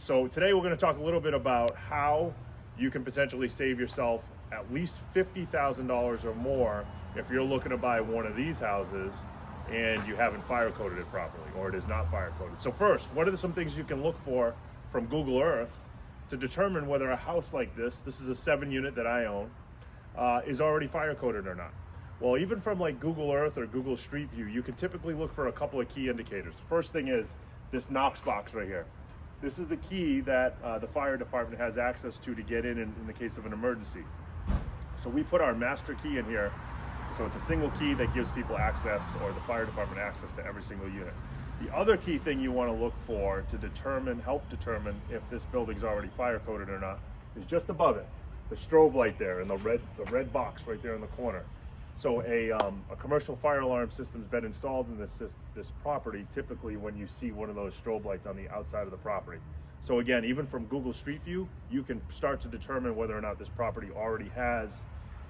So today we're going to talk a little bit about how you can potentially save yourself at least $50,000 or more if you're looking to buy one of these houses and you haven't fire coded it properly, or it is not fire coded. So first, what are some things you can look for from Google Earth to determine whether a house like this is a 7-unit that I own, is already fire coded or not? Well, even from like Google Earth or Google Street View, you can typically look for a couple of key indicators. The first thing is this Knox box right here. This is the key that the fire department has access to get in the case of an emergency. So we put our master key in here. So it's a single key that gives people access, or the fire department access, to every single unit. The other key thing you want to look for to help determine if this building's already fire coded or not is just above it, the strobe light there and the red box right there in the corner. So a commercial fire alarm system's been installed in this property typically when you see one of those strobe lights on the outside of the property. So again, even from Google Street View, you can start to determine whether or not this property already has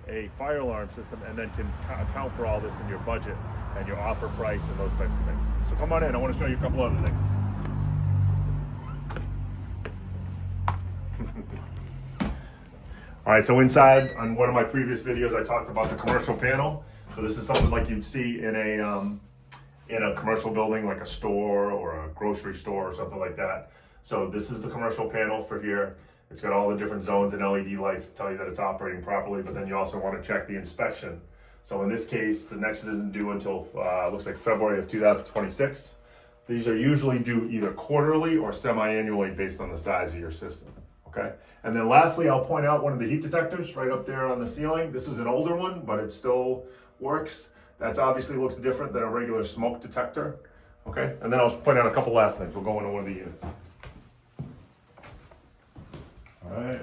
a fire alarm system, and then can account for all this in your budget and your offer price and those types of things. So come on in, I want to show you a couple other things. All right, so inside, on one of my previous videos, I talked about the commercial panel. So this is something like you'd see in a commercial building, like a store or a grocery store or something like that. So this is the commercial panel for here. It's got all the different zones and LED lights to tell you that it's operating properly, but then you also want to check the inspection. So in this case, the next isn't due until, looks like February of 2026. These are usually due either quarterly or semi-annually based on the size of your system. Okay, and then lastly, I'll point out one of the heat detectors right up there on the ceiling. This is an older one, but it still works. That's obviously looks different than a regular smoke detector. Okay, and then I'll point out a couple last things. We'll go into one of the units. All right,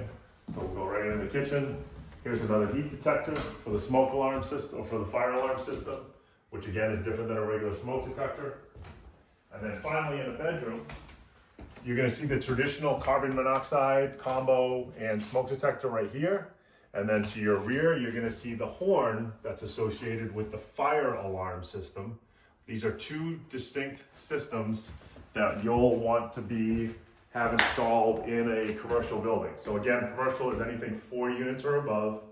so we'll go right into the kitchen. Here's another heat detector for the smoke alarm system, or for the fire alarm system, which again is different than a regular smoke detector. And then finally in the bedroom, you're going to see the traditional carbon monoxide combo and smoke detector right here. And then to your rear, you're going to see the horn that's associated with the fire alarm system. These are two distinct systems that you'll want to have installed in a commercial building. So again, commercial is anything 4 units or above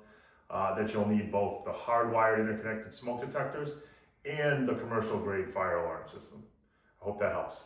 that you'll need both the hardwired interconnected smoke detectors and the commercial grade fire alarm system. I hope that helps.